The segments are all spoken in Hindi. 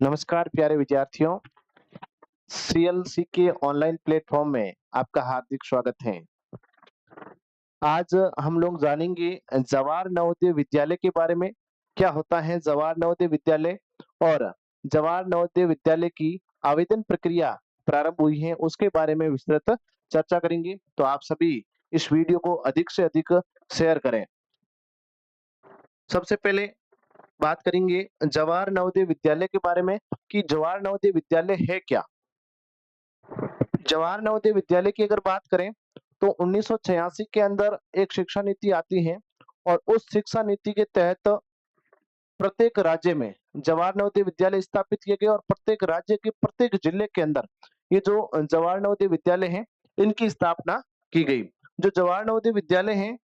नमस्कार प्यारे विद्यार्थियों, सीएलसी के ऑनलाइन प्लेटफॉर्म में आपका हार्दिक स्वागत है। आज हम लोग जानेंगे जवाहर नवोदय विद्यालय के बारे में। क्या होता है जवाहर नवोदय विद्यालय और जवाहर नवोदय विद्यालय की आवेदन प्रक्रिया प्रारंभ हुई है उसके बारे में विस्तृत चर्चा करेंगे। तो आप सभी इस वीडियो को अधिक से अधिक शेयर करें। सबसे पहले बात करेंगे जवाहर नवोदय विद्यालय के बारे में कि जवाहर नवोदय विद्यालय है क्या। जवाहर नवोदय विद्यालय की अगर बात करें तो 1986 के अंदर एक शिक्षा नीति आती है और उस शिक्षा नीति के तहत प्रत्येक राज्य में जवाहर नवोदय विद्यालय स्थापित किए गए और प्रत्येक राज्य के प्रत्येक जिले के अंदर ये जो जवाहर नवोदय विद्यालय हैं इनकी स्थापना की गई। जो जवाहर नवोदय विद्यालय हैं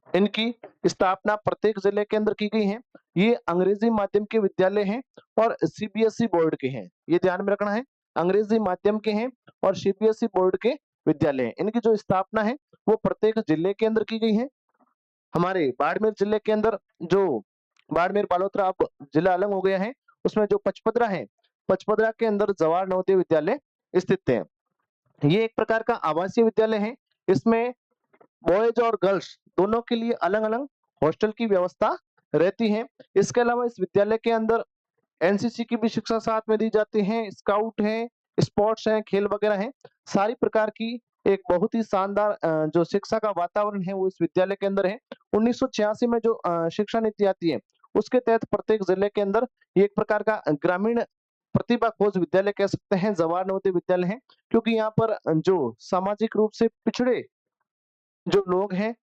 इनकी स्थापना प्रत्येक जिले के अंदर की गई है। ये अंग्रेजी माध्यम के विद्यालय हैं और सीबीएसई बोर्ड के हैं, ये ध्यान में रखना है। अंग्रेजी माध्यम के हैं और सीबीएसई बोर्ड के विद्यालय हैं। इनकी जो स्थापना है वो प्रत्येक जिले के अंदर की गई है। हमारे बाड़मेर जिले के अंदर जो बाड़मेर बालोतरा अब जिला अलग हो गया है, उसमें जो पचपदरा है, पचपदरा के अंदर जवाहर नवोदय विद्यालय स्थित है। ये एक प्रकार का आवासीय विद्यालय है। इसमें बॉयज और गर्ल्स दोनों के लिए अलग अलग हॉस्टल की व्यवस्था रहती है। इसके अलावा इस विद्यालय के अंदर एनसीसी की भी शिक्षा साथ में दी जाती है, स्काउट है, स्पोर्ट्स है, खेल वगैरह है। सारी प्रकार की एक बहुत ही शानदार जो शिक्षा का वातावरण है वो इस विद्यालय के अंदर है। 1986 में जो शिक्षा नीति आती है उसके तहत प्रत्येक जिले के अंदर ये एक प्रकार का ग्रामीण प्रतिभा खोज विद्यालय कह सकते हैं, जवाहर नवोदय विद्यालय है। क्योंकि यहाँ पर जो सामाजिक रूप से पिछड़े जो लोग हैं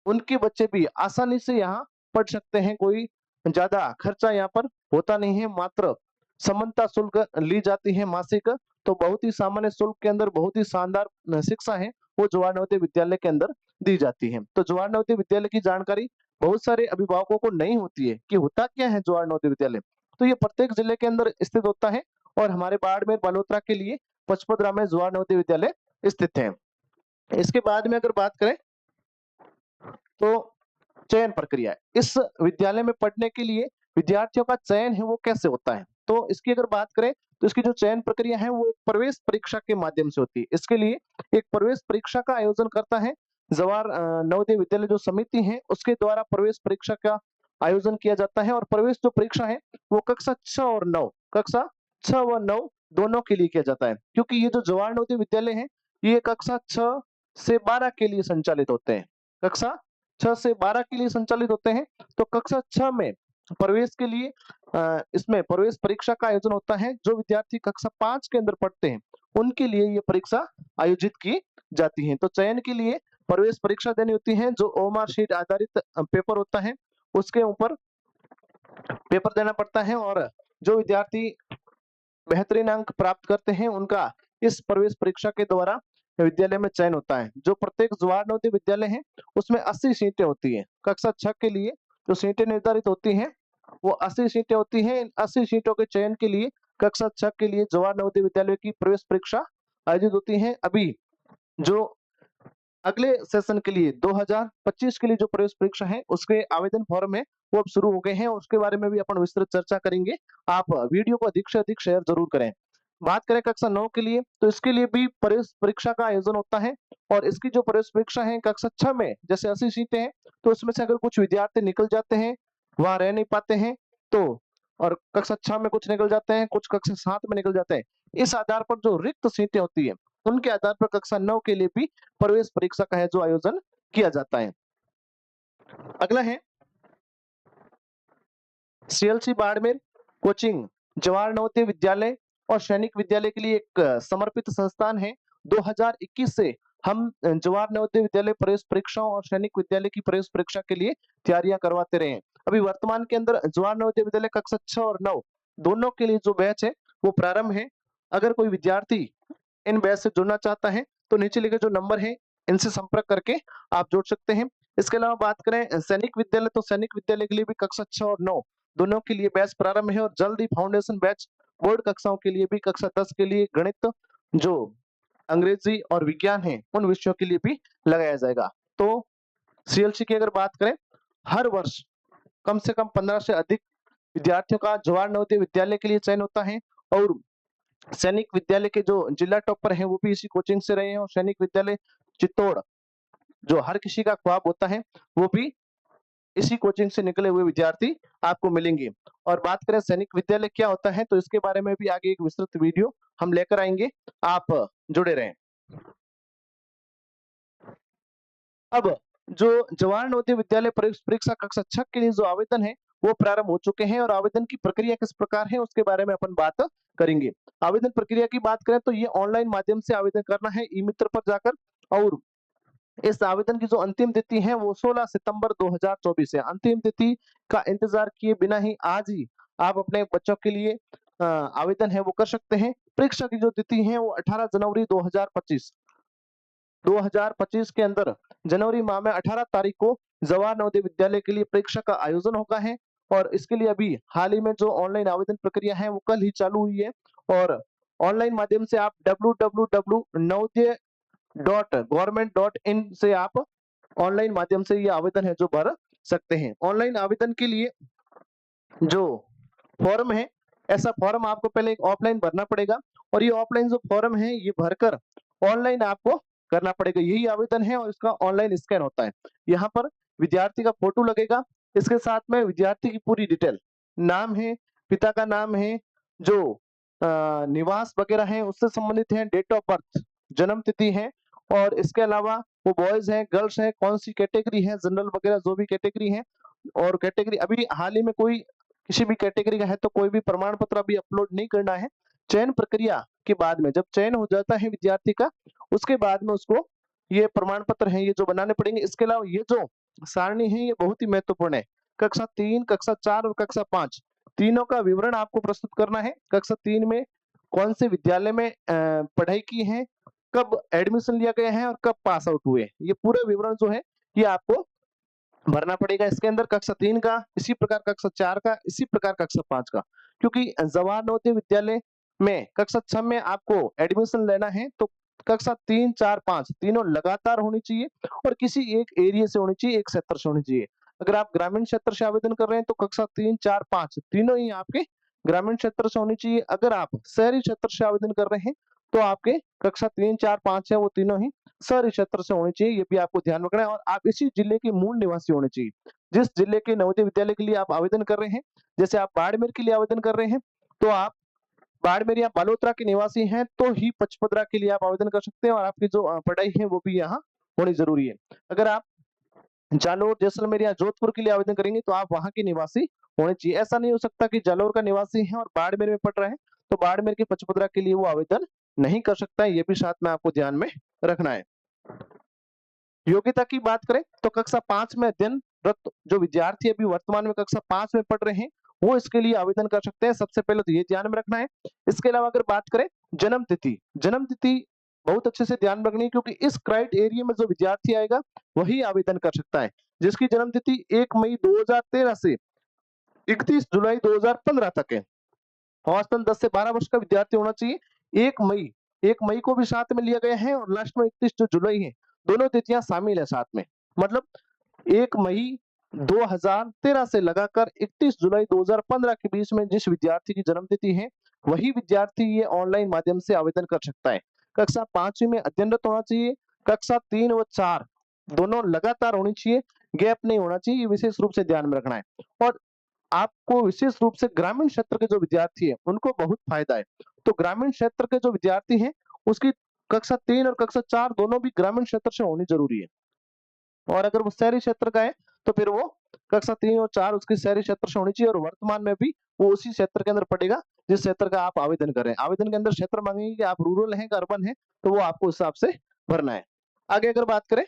उनके बच्चे भी आसानी से यहाँ पढ़ सकते हैं। कोई ज्यादा खर्चा यहाँ पर होता नहीं है, मात्र समानता शुल्क ली जाती है मासिक। तो बहुत ही सामान्य शुल्क के अंदर बहुत ही शानदार शिक्षा है वो जवाहर नवोदय विद्यालय के अंदर दी जाती है। तो जवाहर नवोदय विद्यालय की जानकारी बहुत सारे अभिभावकों को नहीं होती है कि होता क्या है जवाहर नवोदय विद्यालय। तो ये प्रत्येक जिले के अंदर स्थित होता है और हमारे बाड़मेर बालोतरा के लिए पचपदरा में जवाहर नवोदय विद्यालय स्थित है। इसके बाद में अगर बात करें तो चयन प्रक्रिया, इस विद्यालय में पढ़ने के लिए विद्यार्थियों का चयन है वो कैसे होता है। तो इसकी अगर बात करें तो इसकी जो चयन प्रक्रिया है वो एक प्रवेश परीक्षा के माध्यम से होती है। इसके लिए एक प्रवेश परीक्षा का आयोजन करता है जवाहर नवोदय विद्यालय जो समिति है उसके द्वारा प्रवेश परीक्षा का आयोजन किया जाता है। और प्रवेश जो परीक्षा है वो कक्षा 6 और 9, कक्षा 6 व 9 दोनों के लिए किया जाता है। क्योंकि ये जो जवाहर नवोदय विद्यालय है ये कक्षा 6 से 12 के लिए संचालित होते हैं, कक्षा 6 से 12 के लिए संचालित होते हैं। तो कक्षा 6 में प्रवेश के लिए इसमें प्रवेश परीक्षा का आयोजन होता है। जो विद्यार्थी कक्षा 5 के अंदर पढ़ते हैं उनके लिए ये परीक्षा आयोजित की जाती है। तो चयन के लिए प्रवेश परीक्षा देनी होती है जो ओएमआर शीट आधारित पेपर होता है उसके ऊपर पेपर देना पड़ता है। और जो विद्यार्थी बेहतरीन अंक प्राप्त करते हैं उनका इस प्रवेश परीक्षा के द्वारा विद्यालय में चयन होता है। जो प्रत्येक जवाहर नवोदय विद्यालय है उसमें 80 सीटें होती है। कक्षा 6 के लिए जो सीटें निर्धारित होती हैं वो 80 सीटें होती हैं। इन 80 सीटों के चयन के लिए कक्षा 6 के लिए जवाहर नवोदय विद्यालय की प्रवेश परीक्षा आयोजित होती है। अभी जो अगले सेशन के लिए 2025 के लिए जो प्रवेश परीक्षा है उसके आवेदन फॉर्म है वो अब शुरू हो गए हैं और उसके बारे में भी अपन विस्तृत चर्चा करेंगे। आप वीडियो को अधिक से अधिक शेयर जरूर करें। बात करें कक्षा 9 के लिए तो इसके लिए भी प्रवेश परीक्षा का आयोजन होता है। और इसकी जो प्रवेश परीक्षा है कक्षा 6 में जैसे 80 सीटें हैं तो उसमें से अगर कुछ विद्यार्थी निकल जाते हैं, वहां रह नहीं पाते हैं तो, और कक्षा 6 में कुछ निकल जाते हैं, कुछ कक्षा 7 में निकल जाते हैं, इस आधार पर जो रिक्त सीटें होती है उनके आधार पर कक्षा 9 के लिए भी प्रवेश परीक्षा का है जो आयोजन किया जाता है। अगला है सीएलसी बाड़मेर कोचिंग जवाहर नवोदय विद्यालय और सैनिक विद्यालय के लिए एक समर्पित संस्थान है। 2021 से हम जवाहर नवोदय विद्यालय प्रवेश परीक्षाओं और सैनिक विद्यालय की प्रवेश परीक्षा के लिए तैयारियां करवाते रहे हैं। अभी वर्तमान के अंदर जवाहर नवोदय विद्यालय कक्षा 6 और 9 दोनों के लिए जो बैच है वो प्रारंभ है। अगर कोई विद्यार्थी इन बैच से जुड़ना चाहता है तो नीचे लिखे जो नंबर है इनसे संपर्क करके आप जुड़ सकते हैं। इसके अलावा बात करें सैनिक विद्यालय तो सैनिक विद्यालय के लिए भी कक्षा 6 और 9 दोनों के लिए बैच प्रारंभ है और जल्द ही फाउंडेशन बैच बोर्ड कक्षाओं के लिए भी कक्षा 10 के लिए गणित, जो अंग्रेजी और विज्ञान है उन विषयों के लिए भी लगाया जाएगा। तो सीएलसी की अगर बात करें हर वर्ष कम से कम 15 से अधिक विद्यार्थियों का जवाहर नवोदय विद्यालय के लिए चयन होता है और सैनिक विद्यालय के जो जिला टॉपर हैं वो भी इसी कोचिंग से रहे हैं और सैनिक विद्यालय चित्तौड़ जो हर किसी का ख्वाब होता है वो भी इसी कोचिंग से निकले हुए विद्यार्थी आपको मिलेंगे। और बात करें सैनिक विद्यालय क्या होता है तो इसके बारे में भी आगे एक विस्तृत वीडियो हम लेकर आएंगे, आप जुड़े रहें। अब जो जवाहर नवोदय विद्यालय परीक्षा कक्षा 6 के लिए जो आवेदन है वो प्रारंभ हो चुके हैं और आवेदन की प्रक्रिया किस प्रकार है उसके बारे में अपन बात करेंगे। आवेदन प्रक्रिया की बात करें तो ये ऑनलाइन माध्यम से आवेदन करना है ई मित्र पर जाकर और इस आवेदन की जो अंतिम तिथि है वो 16 सितंबर 2024 है। अंतिम तिथि का इंतजार किए बिना ही आज ही आप अपने बच्चों के लिए आवेदन है वो कर सकते हैं। परीक्षा की जो तिथि है वो 18 जनवरी 2025 के अंदर जनवरी माह में 18 तारीख को जवाहर नवोदय विद्यालय के लिए परीक्षा का आयोजन होगा है और इसके लिए अभी हाल ही में जो ऑनलाइन आवेदन प्रक्रिया है वो कल ही चालू हुई है और ऑनलाइन माध्यम से आप www.navodaya.government.in से आप ऑनलाइन माध्यम से ये आवेदन है जो भर सकते हैं। ऑनलाइन आवेदन के लिए जो फॉर्म है ऐसा फॉर्म आपको पहले एक ऑफलाइन भरना पड़ेगा और ये ऑफलाइन जो फॉर्म है ये भरकर ऑनलाइन आपको करना पड़ेगा। यही आवेदन है और इसका ऑनलाइन स्कैन होता है। यहाँ पर विद्यार्थी का फोटो लगेगा, इसके साथ में विद्यार्थी की पूरी डिटेल, नाम है, पिता का नाम है, जो निवास वगैरह है उससे संबंधित है, डेट ऑफ बर्थ जन्म तिथि है और इसके अलावा वो बॉयज है गर्ल्स है, कौन सी कैटेगरी है, जनरल वगैरह जो भी कैटेगरी है और कैटेगरी अभी हाल ही में कोई किसी भी कैटेगरी का है तो कोई भी प्रमाण पत्र अभी अपलोड नहीं करना है। चयन प्रक्रिया के बाद में जब चयन हो जाता है विद्यार्थी का उसके बाद में उसको ये प्रमाण पत्र है ये जो बनाने पड़ेंगे। इसके अलावा ये जो सारणी है ये बहुत ही महत्वपूर्ण है। कक्षा 3, कक्षा 4 और कक्षा 5 तीनों का विवरण आपको प्रस्तुत करना है। कक्षा 3 में कौन से विद्यालय में पढ़ाई की है, कब एडमिशन लिया गया है और कब पास आउट हुए, ये पूरा विवरण जो है ये आपको भरना पड़ेगा। इसके अंदर कक्षा 3 का, इसी प्रकार कक्षा 4 का, इसी प्रकार कक्षा 5 का, क्योंकि जवाहर नवोदय विद्यालय में कक्षा 6 में आपको एडमिशन लेना है तो कक्षा 3, 4, 5 तीनों लगातार होनी चाहिए और किसी एक एरिया से होनी चाहिए, एक क्षेत्र से होनी चाहिए। अगर आप ग्रामीण क्षेत्र से आवेदन कर रहे हैं तो कक्षा 3, 4, 5 तीनों ही आपके ग्रामीण क्षेत्र से होनी चाहिए। अगर आप शहरी क्षेत्र से आवेदन कर रहे हैं तो आपके कक्षा 3, 4, 5 है वो तीनों ही शहरी क्षेत्र से होनी चाहिए, ये भी आपको ध्यान रखना है। और आप इसी जिले के मूल निवासी होने चाहिए। जिस जिले के नवोदय विद्यालय के लिए आप आवेदन कर रहे हैं, जैसे आप बाड़मेर के लिए आवेदन कर रहे हैं तो आप बाड़मेर या बालोतरा के निवासी हैं तो ही पचपदरा के लिए आप आवेदन कर सकते हैं और आपकी जो पढ़ाई है वो भी यहाँ होनी जरूरी है। अगर आप जालोर, जैसलमेर या जोधपुर के लिए आवेदन करेंगे तो आप वहां के निवासी होने चाहिए। ऐसा नहीं हो सकता कि जालोर का निवासी है और बाड़मेर में पढ़ रहे हैं तो बाड़मेर के पचपदरा के लिए वो आवेदन नहीं कर सकता है, ये भी साथ में आपको ध्यान में रखना है। योग्यता की बात करें तो कक्षा 5 में अध्ययनरत जो विद्यार्थी अभी वर्तमान में कक्षा 5 में पढ़ रहे हैं वो इसके लिए आवेदन कर सकते हैं। सबसे पहले तो ये ध्यान में रखना है। इसके अलावा अगर बात करें जन्म तिथि, जन्म तिथि बहुत अच्छे से ध्यान रखनी है क्योंकि इस क्राइटेरिया में जो विद्यार्थी आएगा वही आवेदन कर सकता है। जिसकी जन्म तिथि 1 मई 2013 से 31 जुलाई 2015 तक है। औसतन 10 से 12 वर्ष का विद्यार्थी होना चाहिए। 1 मई को भी साथ में लिया गया है और लास्ट में 31 जो जुलाई है, दोनों तिथियां शामिल है साथ में। मतलब 1 मई 2013 से लगाकर 31 जुलाई 2015 के बीच में जिस विद्यार्थी की जन्म तिथि है वही विद्यार्थी ये ऑनलाइन माध्यम से आवेदन कर सकता है। कक्षा 5 में अध्ययनरत होना चाहिए। कक्षा 3 व 4 दोनों लगातार होनी चाहिए, गैप नहीं होना चाहिए, ये विशेष रूप से ध्यान में रखना है। और आपको विशेष रूप से ग्रामीण क्षेत्र के जो विद्यार्थी है उनको बहुत फायदा है। तो ग्रामीण क्षेत्र के जो विद्यार्थी हैं उसकी कक्षा 3 और कक्षा 4 दोनों भी ग्रामीण क्षेत्र से होनी जरूरी है। और अगर वो शहरी क्षेत्र का है तो फिर वो कक्षा 3 और 4 उसकी शहरी क्षेत्र से होनी चाहिए और वर्तमान में भी वो उसी क्षेत्र के अंदर पड़ेगा जिस क्षेत्र का आप आवेदन कर रहे हैं। आवेदन के अंदर क्षेत्र मांगेंगे कि आप रूरल हैं कि अर्बन है तो वो आपको उस हिसाब से भरना है। आगे अगर बात करें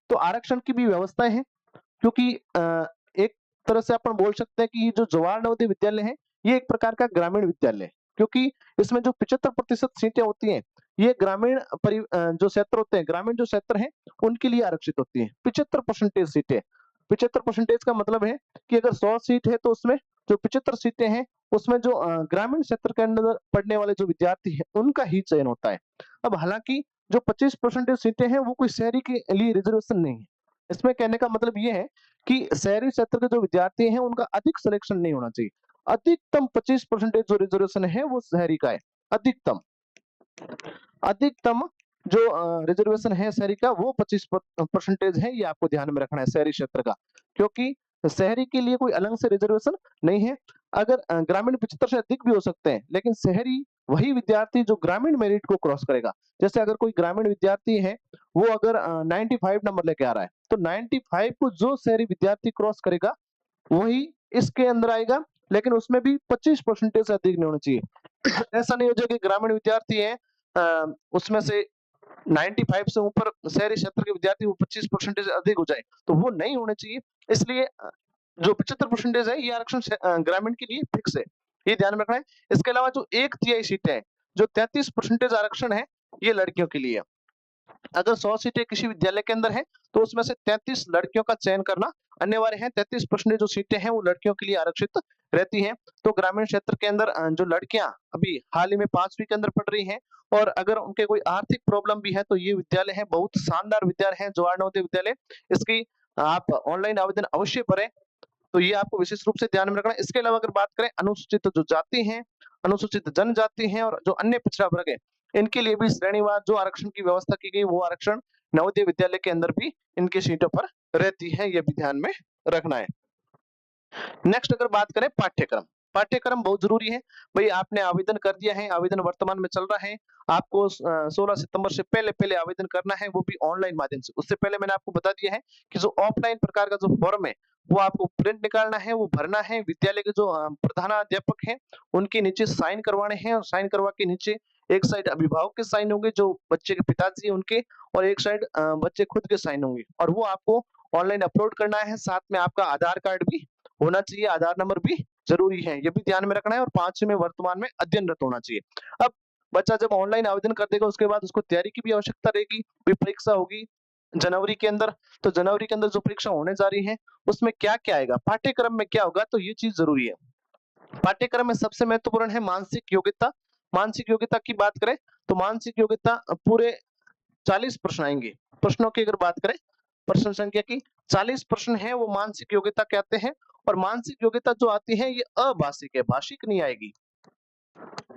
तो आरक्षण की भी व्यवस्थाएं हैं क्योंकि एक तरह से अपन बोल सकते हैं कि ये जो जवाहर नवोदय विद्यालय है ये एक प्रकार का ग्रामीण विद्यालय है क्योंकि इसमें जो 75% सीटें होती हैं ये ग्रामीण जो क्षेत्र होते हैं, ग्रामीण जो क्षेत्र हैं उनके लिए आरक्षित होती हैं। 75% सीटें, 75% का मतलब है कि अगर 100 सीट है तो उसमें जो 75 सीटें हैं उसमें जो ग्रामीण क्षेत्र के अंदर पढ़ने वाले जो विद्यार्थी हैं उनका ही चयन होता है। अब हालांकि जो 25% सीटें हैं वो कोई शहरी के लिए रिजर्वेशन नहीं है, इसमें कहने का मतलब ये है कि शहरी क्षेत्र के जो विद्यार्थी हैं उनका अधिक सिलेक्शन नहीं होना चाहिए। अधिकतम 25% जो रिजर्वेशन है वो शहरी का है। अधिकतम अधिकतम जो रिजर्वेशन है शहरी का वो 25% है, ये आपको ध्यान में रखना है शहरी क्षेत्र का, क्योंकि शहरी के लिए कोई अलग से रिजर्वेशन नहीं है। अगर ग्रामीण 75 से अधिक भी हो सकते हैं, लेकिन शहरी वही विद्यार्थी जो ग्रामीण मेरिट को क्रॉस करेगा। जैसे अगर कोई ग्रामीण विद्यार्थी है, वो अगर 95 नंबर लेके आ रहा है, तो 95 को जो शहरी विद्यार्थी क्रॉस करेगा वही इसके अंदर आएगा, लेकिन उसमें भी 25% से अधिक नहीं होना चाहिए। ऐसा नहीं हो जाए कि ग्रामीण विद्यार्थी है, उसमें से 95 से ऊपर शहरी क्षेत्र के विद्यार्थी वो 25% से अधिक हो जाए, तो वो नहीं होने चाहिए। इसलिए जो 75% है ये आरक्षण ग्रामीण के लिए फिक्स है, ये ध्यान में रखना है। इसके अलावा जो 1/3 सीटें हैं, जो 33% आरक्षण है, ये लड़कियों के लिए है। अगर 100 सीटें किसी विद्यालय के अंदर है, तो उसमें से 33 लड़कियों का चयन करना अनिवार्य है। 33% जो सीटें हैं वो लड़कियों के लिए आरक्षित रहती हैं। तो ग्रामीण क्षेत्र के अंदर जो लड़कियां अभी हाल ही में 5वीं के अंदर पढ़ रही हैं, और अगर उनके कोई आर्थिक प्रॉब्लम भी है, तो ये विद्यालय है, बहुत शानदार विद्यालय है जवाहर नवोदय विद्यालय। इसकी आप ऑनलाइन आवेदन अवश्य भरें, तो ये आपको विशेष रूप से ध्यान में रखना है। इसके अलावा अगर बात करें अनुसूचित जो जाति हैं, अनुसूचित जनजाति हैं और जो अन्य पिछड़ा वर्ग है, इनके लिए भी श्रेणीवार जो आरक्षण की व्यवस्था की गई, वो आरक्षण नवोदय विद्यालय के अंदर भी इनकी सीटों पर रहती है, ये भी ध्यान में रखना है। नेक्स्ट अगर बात करें पाठ्यक्रम, पाठ्यक्रम बहुत जरूरी है। भाई आपने आवेदन कर दिया है, आवेदन वर्तमान में चल रहा है, आपको 16 सितंबर से पहले पहले आवेदन करना है, वो भी ऑनलाइन माध्यम से। उससे पहले मैंने आपको बता दिया है कि जो ऑफलाइन प्रकार का जो फॉर्म है, वो आपको प्रिंट निकालना है, वो भरना है। विद्यालय के जो प्रधानाध्यापक हैं, उनके नीचे साइन करवाने हैं, और साइन करवा के नीचे एक साइड अभिभावक के साइन होंगे, जो बच्चे के पिताजी हैं उनके, और एक साइड बच्चे खुद के साइन होंगे, और वो आपको ऑनलाइन अपलोड करना है। साथ में आपका आधार कार्ड भी होना चाहिए, आधार नंबर भी जरूरी है, ये भी ध्यान में रखना है। और 5वीं में वर्तमान में अध्ययनरत होना चाहिए। अब बच्चा जब ऑनलाइन आवेदन कर देगा, उसके बाद उसको तैयारी की भी आवश्यकता रहेगी। भी परीक्षा होगी जनवरी के अंदर, तो जनवरी के अंदर जो परीक्षा होने जा रही है, उसमें क्या क्या आएगा, पाठ्यक्रम में क्या होगा, तो ये चीज जरूरी है। पाठ्यक्रम में सबसे महत्वपूर्ण है मानसिक योग्यता। मानसिक योग्यता की बात करें, तो मानसिक योग्यता पूरे 40 प्रश्न आएंगे। प्रश्नों की अगर बात करें, प्रश्न संख्या की 40 प्रश्न है, वो मानसिक योग्यता कहते हैं। और मानसिक योग्यता जो आती है, ये अभाषिक है, भाषिक नहीं आएगी।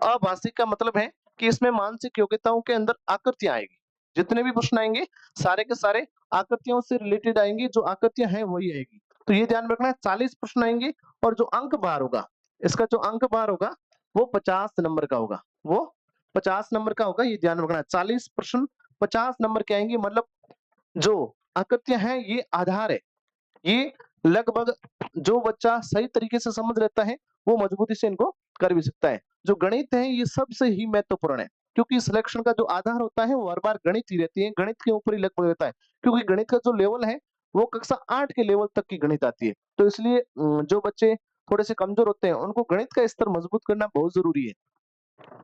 अभाषिक का मतलब है कि इसमें मानसिक योग्यताओं के अंदर आकृतियां आएगी। जितने भी प्रश्न आएंगे, सारे के सारे आकृतियों से रिलेटेड आएंगे, जो आकृतियां हैं वही आएगी। तो ये ध्यान रखना है, 40 प्रश्न आएंगे, और जो अंक बार होगा, इसका जो अंक बार होगा वो 50 नंबर का होगा, वो 50 नंबर का होगा, ये ध्यान रखना है। 40 प्रश्न 50 नंबर के आएंगे, मतलब जो आकृतियां हैं ये आधार है। ये लगभग जो बच्चा सही तरीके से समझ लेता है, वो मजबूती से इनको कर भी सकता है। जो गणित है, ये सबसे ही महत्वपूर्ण है, क्योंकि सिलेक्शन का जो आधार होता है वो हर बार गणित ही रहती है, गणित के ऊपर ही लगभग रहता है। क्योंकि गणित का जो लेवल है, वो कक्षा 8 के लेवल तक की गणित आती है। तो इसलिए जो बच्चे थोड़े से कमजोर होते हैं, उनको गणित का स्तर मजबूत करना बहुत जरूरी है।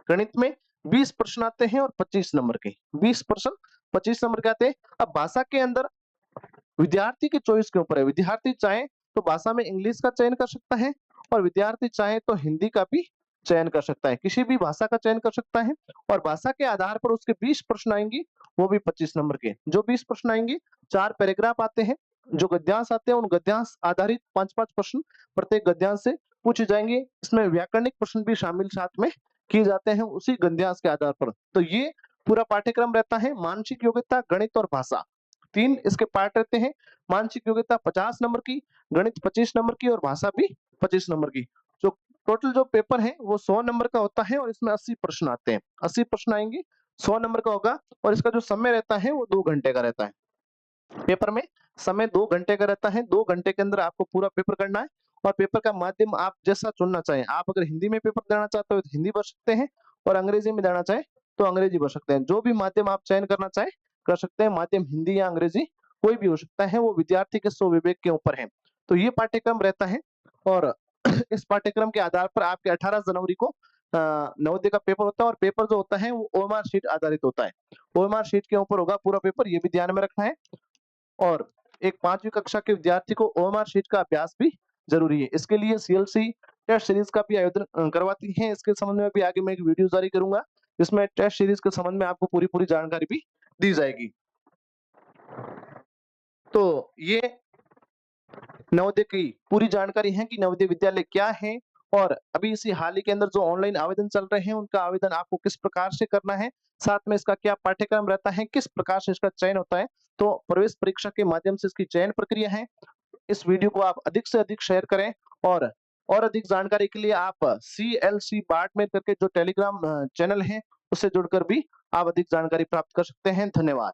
गणित में 20 प्रश्न आते हैं और 25 नंबर के, 20 प्रश्न 25 नंबर के आते हैं। अब भाषा के अंदर विद्यार्थी के चॉइस के ऊपर है। विद्यार्थी चाहे तो भाषा में इंग्लिश का चयन कर सकता है, और विद्यार्थी चाहे तो हिंदी का भी चयन कर सकता है, किसी भी भाषा का चयन कर सकता है। और भाषा के आधार पर उसके 20 प्रश्न आएंगे, वो भी 25 नंबर के। जो 20 प्रश्न आएंगे, 4 पैराग्राफ आते हैं। जो गद्यांश आते हैं, उन गद्यांश आधारित 5-5 प्रश्न प्रत्येक गद्यांश से पूछे जाएंगे। इसमें व्याकरणिक प्रश्न भी शामिल साथ में किए जाते हैं उसी गद्यांश के आधार पर। तो ये पूरा पाठ्यक्रम रहता है। मानसिक योग्यता, गणित और भाषा, 3 इसके पार्ट रहते हैं। मानसिक योग्यता 50 नंबर की, गणित 25 नंबर की, और भाषा भी 25 नंबर की। जो टोटल जो पेपर है वो 100 नंबर का होता है, और इसमें 80 प्रश्न आते हैं। 80 प्रश्न आएंगे, 100 नंबर का होगा, और इसका जो समय रहता है वो 2 घंटे का रहता है। पेपर में समय 2 घंटे का रहता है। 2 घंटे के अंदर आपको पूरा पेपर करना है, और पेपर का माध्यम आप जैसा चुनना चाहें। आप अगर हिंदी में पेपर देना चाहते हो तो हिंदी भर सकते हैं, और अंग्रेजी में देना चाहें तो अंग्रेजी भर सकते हैं। जो भी माध्यम आप चयन करना चाहें कर सकते हैं, माध्यम हिंदी या अंग्रेजी कोई भी हो सकता है, वो विद्यार्थी के स्वविवेक के ऊपर है। तो ये पाठ्यक्रम रहता है, और इस पाठ्यक्रम के आधार पर आपके 18 जनवरी को नवोदय का पेपर होता है, और पेपर जो होता है वो ओएमआर शीट आधारित होता है। ओएमआर शीट के ऊपर होगा पूरा पेपर, ये भी ध्यान में रखना है। और एक 5वीं कक्षा के विद्यार्थी को ओएमआर शीट का अभ्यास भी जरूरी है। इसके लिए सीएलसी टेस्ट सीरीज का भी आयोजन करवाती है। इसके संबंध में भी आगे मैं एक वीडियो जारी करूंगा, जिसमें टेस्ट सीरीज के संबंध में आपको पूरी पूरी जानकारी भी दी जाएगी। तो ये नवोदय की पूरी जानकारी है कि नवोदय विद्यालय क्या है और अभी इसी हाल ही के अंदर जो ऑनलाइन आवेदन चल रहे हैं उनका आवेदन आपको किस प्रकार से करना है, साथ में इसका क्या पाठ्यक्रम रहता है, किस प्रकार से इसका चयन होता है, तो प्रवेश परीक्षा के माध्यम से इसकी चयन प्रक्रिया है। इस वीडियो को आप अधिक से अधिक शेयर करें और अधिक जानकारी के लिए आप CLC बार्टमेर करके जो टेलीग्राम चैनल है उससे जुड़कर भी आप अधिक जानकारी प्राप्त कर सकते हैं। धन्यवाद।